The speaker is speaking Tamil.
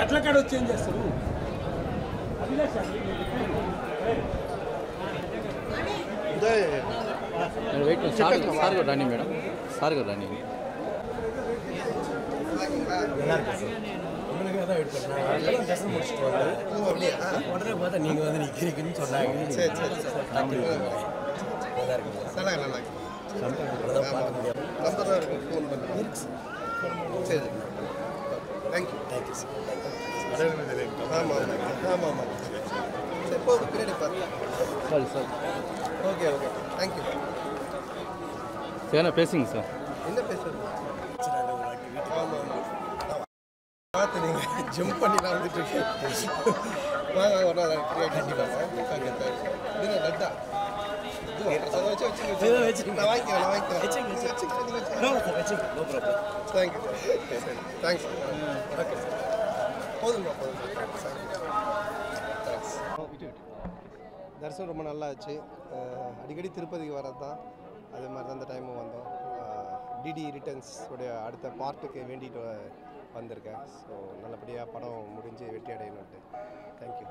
గట్ల కాడ వచ్చి ఏం చేస్తారు వెయిట్ సార్ గారు రండి మేడం సార్ గారు రండి தரிசனம் முடிச்சுட்டு உடனே பார்த்தா நீங்கள் வந்து நிற்கிறீங்கன்னு சொன்னாங்க. சரி சரி நல்லா இருக்கு நல்லா நல்லா பார்க்க முடியாது நம்பர் தான் இருக்கும் ஃபோன் பண்ணி சரி தேங்க்யூ தேங்க்யூ சார் ஆமாம் ஆமாம் ஆமாம் சரி போதும் பின்னாடி பார்த்து sorry sir okay okay thank you சரிண்ணா பேசுங்க சார் என்ன பேசுறது ஆமாம் ஆமாம் பார்த்து நீங்கள் ஜம்ப் பண்ணி நான் வந்துட்டு இருக்கேன் வாங்க ஒன்றா ஃப்ரீயாக கண்டிப்பாங்க இது லட்டா நான் வாங்கிக்கிறேன் தேங்க்யூ தேங்க்ஸ் ஓகே போதுங்களா போதும் தேங்க்ஸ் தரிசனம் ரொம்ப நல்லா ஆச்சு அடிக்கடி திருப்பதிக்கு வரது தான் அதே மாதிரி தான் இந்த டைமும் வந்தோம் டிடி ரிட்டர்ன்ஸ் உடைய அடுத்த பார்ட்டுக்கு வேண்டிட்டு வந்திருக்கேன் ஸோ நல்லபடியாக படம் முடிஞ்சு வெற்றி அடையணுன்ட்டு தேங்க்யூ